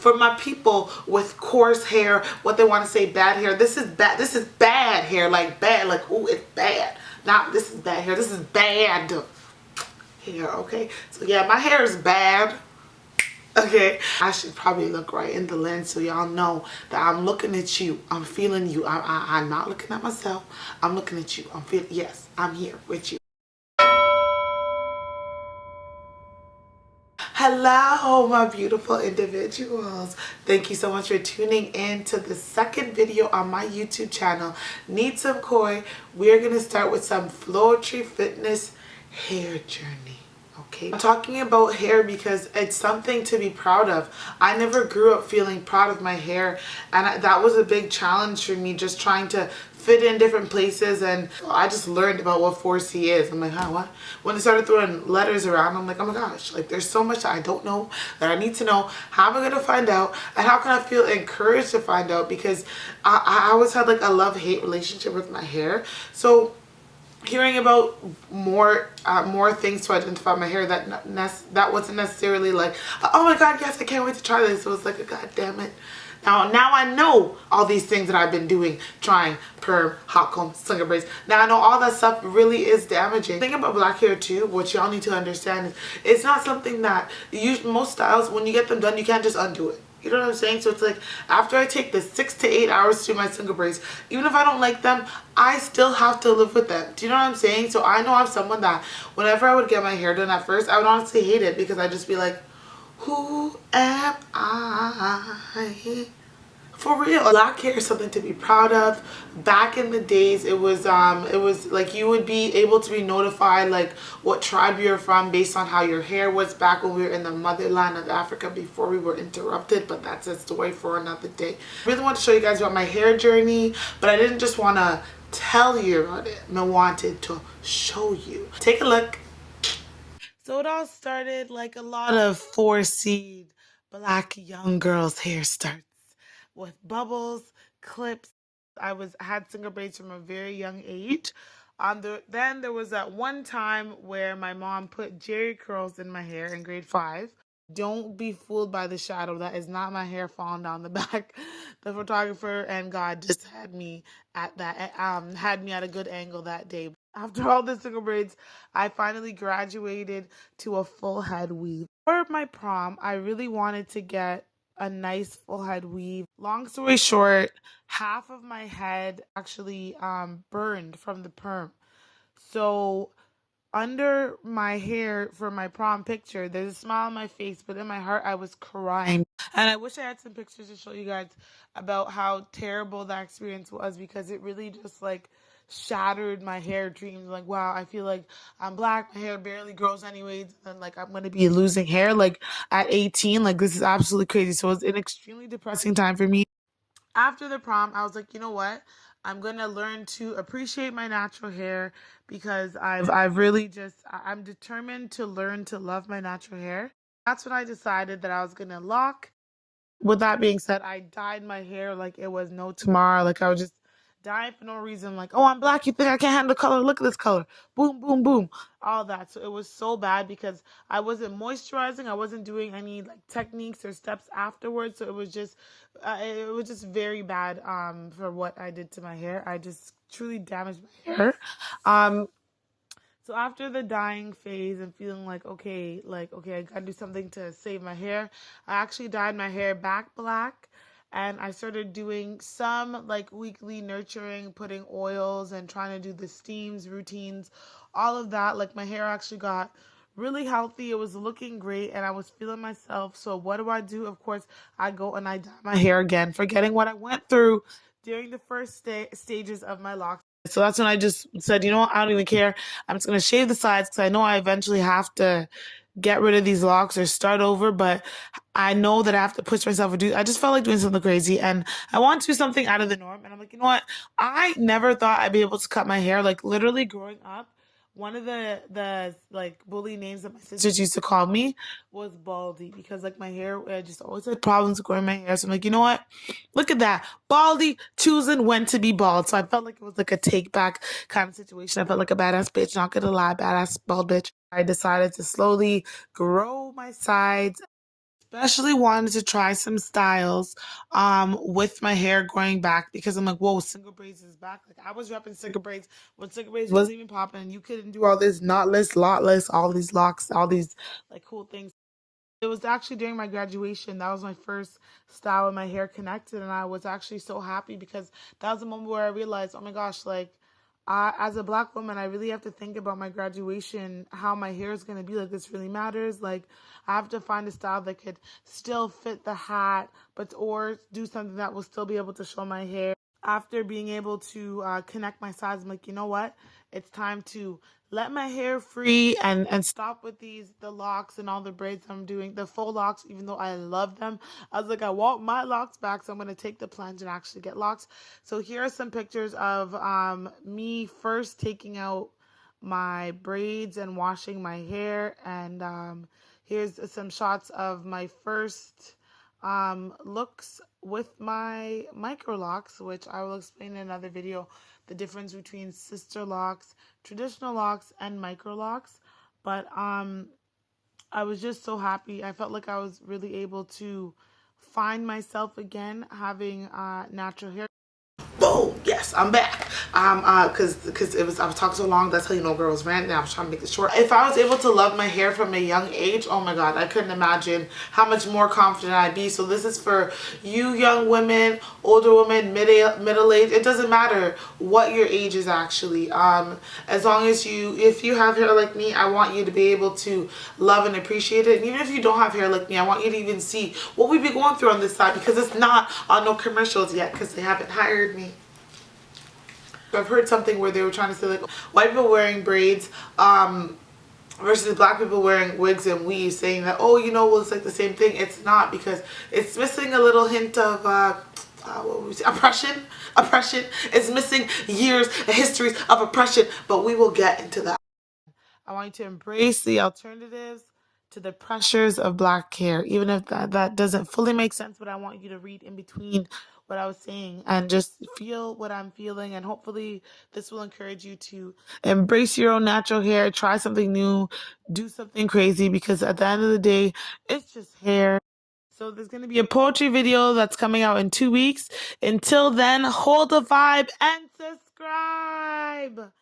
For my people with coarse hair, what they want to say bad hair, this is bad. This is bad hair, like bad, like oh, it's bad. Not this is bad hair. This is bad hair. Okay, so yeah, my hair is bad. Okay, I should probably look right in the lens so y'all know that I'm looking at you. I'm feeling you. I'm not looking at myself. I'm looking at you. I'm feeling, yes, I'm here with you. Hello, my beautiful individuals. Thank you so much for tuning in to the second video on my YouTube channel. Need some koi? We're going to start with some Floetry Fitness hair journey. Okay, I'm talking about hair because it's something to be proud of. I never grew up feeling proud of my hair, and that was a big challenge for me, just trying to fit in different places. And I just learned about what 4C is. I'm like, huh, what? When they started throwing letters around, I'm like, oh my gosh, like there's so much that I don't know that I need to know. How am I going to find out? And how can I feel encouraged to find out? Because I always had like a love-hate relationship with my hair. So hearing about more things to identify my hair that wasn't necessarily like, oh my god, yes, I can't wait to try this. It was like, god damn it. Now I know all these things that I've been doing, trying perm, hot comb, slinger braids. Now I know all that stuff really is damaging. The thing about black hair too, what y'all need to understand is it's not something that most styles, when you get them done, you can't just undo it. You know what I'm saying? So it's like, after I take the 6 to 8 hours to do my slinger braids, even if I don't like them, I still have to live with them. Do you know what I'm saying? So I know I'm someone that whenever I would get my hair done at first, I would honestly hate it because I'd just be like, who am I? For real, black hair is something to be proud of. Back in the days, it was like you would be able to be notified like what tribe you're from based on how your hair was back when we were in the motherland of Africa before we were interrupted. But that's a story for another day. I really want to show you guys about my hair journey, but I didn't just want to tell you about it. I wanted to show you. Take a look. So it all started like a lot of 4C black young girls' hair starts with bubbles, clips. I had slinger braids from a very young age. Then there was that one time where my mom put jerry curls in my hair in grade 5. Don't be fooled by the shadow. That is not my hair falling down the back. The photographer and God just had me at a good angle that day. After all the single braids, I finally graduated to a full head weave. For my prom, I really wanted to get a nice full head weave. Long story short, half of my head actually burned from the perm. So under my hair for my prom picture, there's a smile on my face, but in my heart I was crying. And I wish I had some pictures to show you guys about how terrible that experience was, because it really just like shattered my hair dreams. Like, wow, I feel like I'm black, my hair barely grows anyways, and like I'm gonna be losing hair like at 18. Like, this is absolutely crazy. So it was an extremely depressing time for me. After the prom, I was like, you know what? I'm gonna learn to appreciate my natural hair, because I've really I'm determined to learn to love my natural hair. That's when I decided that I was gonna lock. With that being said, I dyed my hair like it was no tomorrow. Like, I was just dyeing for no reason. Like, oh, I'm black. You think I can't handle color? Look at this color. Boom, boom, boom. All that. So it was so bad because I wasn't moisturizing. I wasn't doing any like techniques or steps afterwards. So it was just very bad for what I did to my hair. I just truly damaged my hair. Um, so after the dyeing phase and feeling like, okay, I gotta do something to save my hair, I actually dyed my hair back black, and I started doing some like weekly nurturing, putting oils and trying to do the steams, routines, all of that. Like, my hair actually got really healthy. It was looking great and I was feeling myself. So what do? Of course, I go and I dye my hair again, forgetting what I went through during the first stages of my locks. So that's when I just said, you know what, I don't even care. I'm just going to shave the sides because I know I eventually have to get rid of these locks or start over, but I know that I have to push myself. I just felt like doing something crazy and I want to do something out of the norm. And I'm like, you know what? I never thought I'd be able to cut my hair. Like, literally growing up, one of the like bully names that my sisters used to call me was Baldy, because like my hair, I just always had problems growing my hair. So I'm like, you know what? Look at that. Baldy choosing when to be bald. So I felt like it was like a take back kind of situation. I felt like a badass bitch, not gonna lie, badass bald bitch. I decided to slowly grow my sides, especially wanted to try some styles with my hair growing back because I'm like, whoa, single braids is back. Like I was repping single braids when single braids wasn't even popping. You couldn't do all this knotless, lotless, all these locks, all these like cool things. It was actually during my graduation. That was my first style with my hair connected, and I was actually so happy because that was the moment where I realized, oh my gosh, like as a black woman, I really have to think about my graduation, how my hair is going to be. Like, this really matters. Like, I have to find a style that could still fit the hat, but or do something that will still be able to show my hair. After being able to connect my sides, I'm like, you know what? It's time to let my hair free and stop with the locks and all the braids I'm doing, the faux locks, even though I love them. I was like, I want my locks back, so I'm going to take the plunge and actually get locks. So here are some pictures of me first taking out my braids and washing my hair, and here's some shots of my first looks with my micro locks, which I will explain in another video, the difference between sister locks, traditional locks, and micro locks. But I was just so happy. I felt like I was really able to find myself again, having natural hair. Boom! Yes, I'm back. Cause it was, I was talking so long. That's how you know girls rant. Now I was trying to make it short. If I was able to love my hair from a young age, oh my god, I couldn't imagine how much more confident I'd be. So this is for you young women, older women, middle age. It doesn't matter what your age is actually. As long as if you have hair like me, I want you to be able to love and appreciate it. And even if you don't have hair like me, I want you to even see what we've been going through on this side, because it's not on no commercials yet, because they haven't hired me. I've heard something where they were trying to say like white people wearing braids versus black people wearing wigs and weaves, saying that, oh, you know, well, it's like the same thing. It's not, because it's missing a little hint of what would we say? Oppression. It's missing years and histories of oppression, but we will get into that. I want you to embrace the alternatives to the pressures of black hair, even if that doesn't fully make sense, but I want you to read in between what I was saying and just feel what I'm feeling. And hopefully this will encourage you to embrace your own natural hair, try something new, do something crazy, because at the end of the day, it's just hair. So there's going to be a poetry video that's coming out in 2 weeks. Until then, hold the vibe and subscribe.